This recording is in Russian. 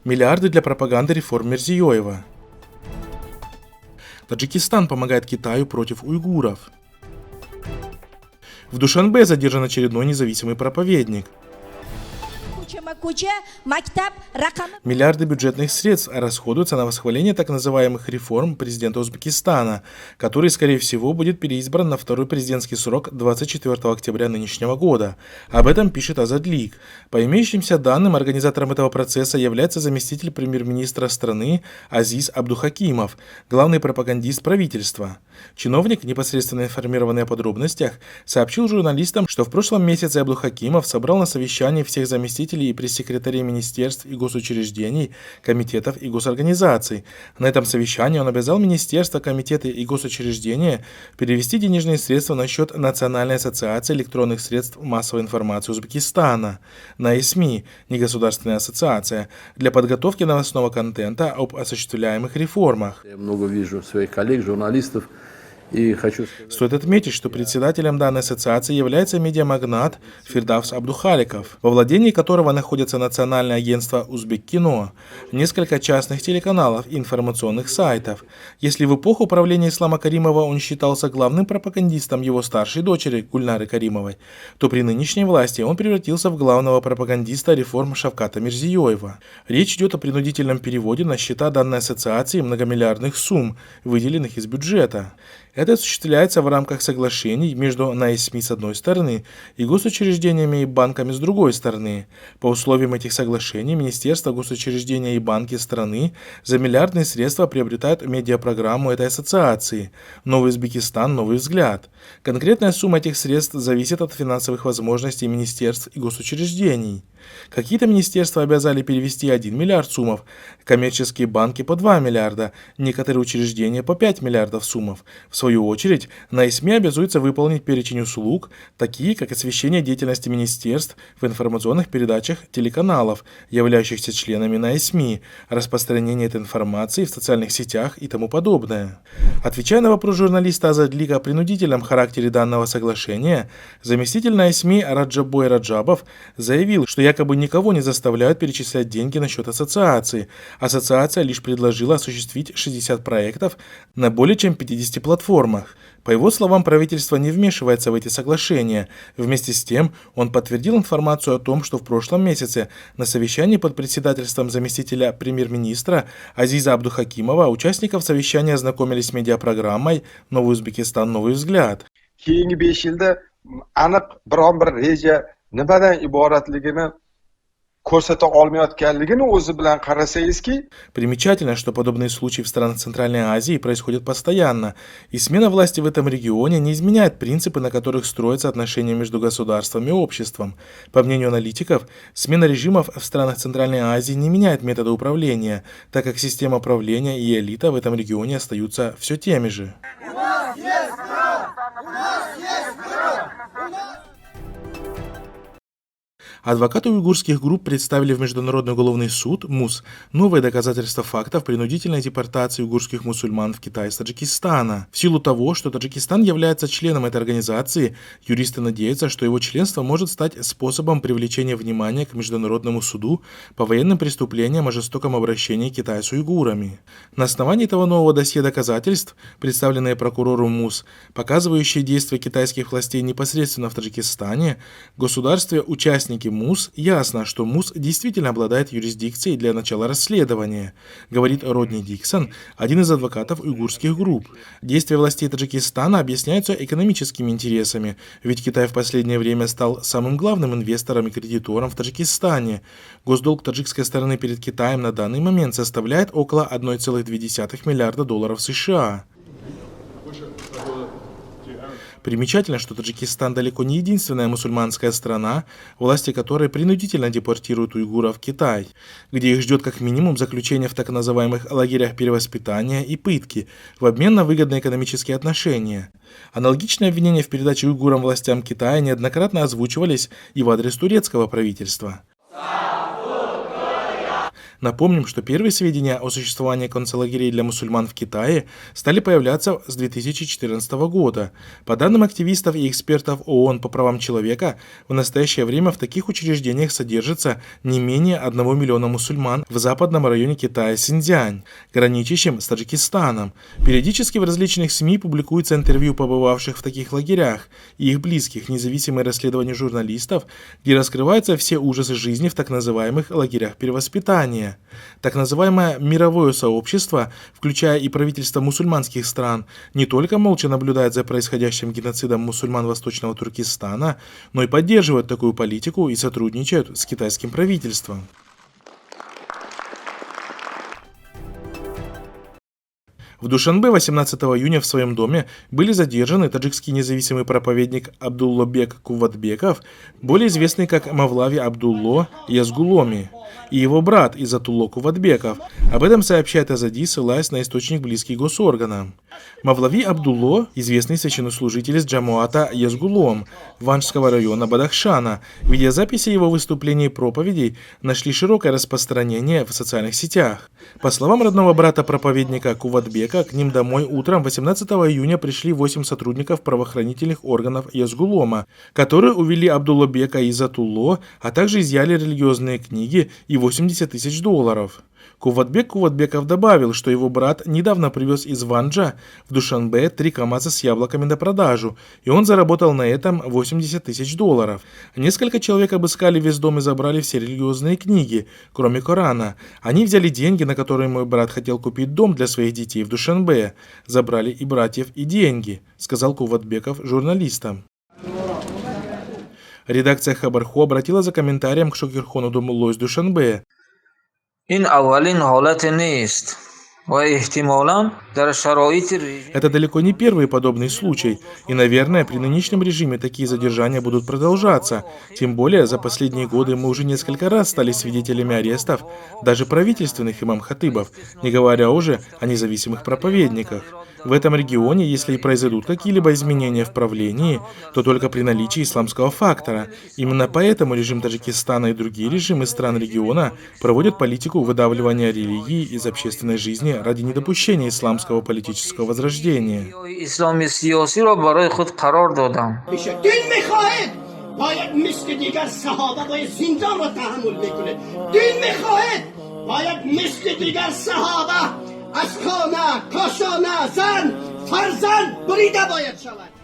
Миллиарды для пропаганды реформ Мирзиёева. Таджикистан помогает Китаю против уйгуров. В Душанбе задержан очередной независимый проповедник. Миллиарды бюджетных средств расходуются на восхваление так называемых реформ президента Узбекистана, который, скорее всего, будет переизбран на второй президентский срок 24 октября нынешнего года. Об этом пишет Азадлик. По имеющимся данным, организатором этого процесса является заместитель премьер-министра страны Азиз Абдухакимов, главный пропагандист правительства. Чиновник, непосредственно информированный о подробностях, сообщил журналистам, что в прошлом месяце Абдухакимов собрал на совещании всех заместителей и пресс-секретарей министерств и госучреждений, комитетов и госорганизаций. На этом совещании он обязал министерства, комитеты и госучреждения перевести денежные средства на счет Национальной ассоциации электронных средств массовой информации Узбекистана, НАИСМИ, негосударственная ассоциация, для подготовки новостного контента об осуществляемых реформах. Я много вижу своих коллег, журналистов. И Стоит отметить, что председателем данной ассоциации является медиамагнат Фирдавс Абдухаликов, во владении которого находится Национальное агентство Узбеккино, несколько частных телеканалов и информационных сайтов. Если в эпоху правления Ислама Каримова он считался главным пропагандистом его старшей дочери Гульнары Каримовой, то при нынешней власти он превратился в главного пропагандиста реформ Шавката Мирзиёева. Речь идет о принудительном переводе на счета данной ассоциации многомиллиардных сумм, выделенных из бюджета. Это осуществляется в рамках соглашений между НАИСМИ с одной стороны и госучреждениями и банками с другой стороны. По условиям этих соглашений министерства, госучреждения и банки страны за миллиардные средства приобретают медиапрограмму этой ассоциации «Новый Узбекистан. Новый взгляд». Конкретная сумма этих средств зависит от финансовых возможностей министерств и госучреждений. Какие-то министерства обязали перевести 1 миллиард суммов, коммерческие банки по 2 миллиарда, некоторые учреждения по 5 миллиардов суммов. В свою очередь, НАИСМИ обязуется выполнить перечень услуг, такие как освещение деятельности министерств в информационных передачах телеканалов, являющихся членами НАИСМИ, распространение этой информации в социальных сетях и тому подобное. Отвечая на вопрос журналиста Азадлика о принудительном характере данного соглашения, заместитель НАИСМИ Раджаббой Раджабов заявил, что якобы никого не заставляют перечислять деньги на счет ассоциации. Ассоциация лишь предложила осуществить 60 проектов на более чем 50 платформах. По его словам, правительство не вмешивается в эти соглашения. Вместе с тем, он подтвердил информацию о том, что в прошлом месяце на совещании под председательством заместителя премьер-министра Азиза Абдухакимова участников совещания ознакомились с медиапрограммой «Новый Узбекистан. Новый взгляд». Nimadan iboratligini ko'rsata olmayotganligini o'zi bilan qarasangizki. Примечательно, что подобные случаи в странах Центральной Азии происходят постоянно, и смена власти в этом регионе не изменяет принципы, на которых строятся отношения между государством и обществом. По мнению аналитиков, смена режимов в странах Центральной Азии не меняет метода управления, так как система правления и элита в этом регионе остаются все теми же. Адвокаты уйгурских групп представили в Международный уголовный суд МУС новые доказательства фактов принудительной депортации уйгурских мусульман в Китай из Таджикистана. В силу того, что Таджикистан является членом этой организации, юристы надеются, что его членство может стать способом привлечения внимания к Международному суду по военным преступлениям о жестоком обращении Китая с уйгурами. На основании этого нового досье доказательств, представленные прокурору МУС, показывающие действия китайских властей непосредственно в Таджикистане, государстве-участники МУС ясно, что МУС действительно обладает юрисдикцией для начала расследования, говорит Родни Диксон, один из адвокатов уйгурских групп. Действия властей Таджикистана объясняются экономическими интересами, ведь Китай в последнее время стал самым главным инвестором и кредитором в Таджикистане. Госдолг таджикской стороны перед Китаем на данный момент составляет около 1,2 миллиарда долларов США. Примечательно, что Таджикистан далеко не единственная мусульманская страна, власти которой принудительно депортируют уйгуров в Китай, где их ждет как минимум заключение в так называемых лагерях перевоспитания и пытки в обмен на выгодные экономические отношения. Аналогичные обвинения в передаче уйгурам властям Китая неоднократно озвучивались и в адрес турецкого правительства. Напомним, что первые сведения о существовании концлагерей для мусульман в Китае стали появляться с 2014 года. По данным активистов и экспертов ООН по правам человека, в настоящее время в таких учреждениях содержится не менее 1 миллиона мусульман в западном районе Китая Синьцзянь, граничащем с Таджикистаном. Периодически в различных СМИ публикуются интервью побывавших в таких лагерях и их близких, независимые расследования журналистов, где раскрываются все ужасы жизни в так называемых лагерях перевоспитания. Так называемое мировое сообщество, включая и правительства мусульманских стран, не только молча наблюдает за происходящим геноцидом мусульман Восточного Туркестана, но и поддерживает такую политику и сотрудничает с китайским правительством. В Душанбе 18 июня в своем доме были задержаны таджикский независимый проповедник Абдуллобек Кувватбеков, более известный как Мавлави Абдулло Язгуломи, и его брат Изатулло Кувватбеков. Об этом сообщает Азади, ссылаясь на источник, близкий госорганам. Мавлави Абдулло – известный священнослужитель из Джамуата Язгулом Ванжского района Бадахшана. Видеозаписи его выступлений и проповедей нашли широкое распространение в социальных сетях. По словам родного брата проповедника Кувватбека, к ним домой утром 18 июня пришли 8 сотрудников правоохранительных органов Язгулома, которые увели Абдуллобека и Изатулло, а также изъяли религиозные книги и $80 тысяч. Кувватбек Кувватбеков добавил, что его брат недавно привез из Ванджа в Душанбе 3 КАМАЗа с яблоками на продажу, и он заработал на этом $80 тысяч. Несколько человек обыскали весь дом и забрали все религиозные книги, кроме Корана. Они взяли деньги, на которые мой брат хотел купить дом для своих детей в Душанбе. Забрали и братьев, и деньги, сказал Кувватбеков журналистам. Редакция Хабарху обратила за комментарием к Шокирхону Думулло из Душанбе. Это далеко не первый подобный случай, и, наверное, при нынешнем режиме такие задержания будут продолжаться. Тем более, за последние годы мы уже несколько раз стали свидетелями арестов даже правительственных имам-хатыбов, не говоря уже о независимых проповедниках. В этом регионе, если и произойдут какие-либо изменения в правлении, то только при наличии исламского фактора. Именно поэтому режим Таджикистана и другие режимы стран региона проводят политику выдавливания религии из общественной жизни ради недопущения исламского политического возрождения. از کانه، کاشانه، زن، فرزند بریده باید شود.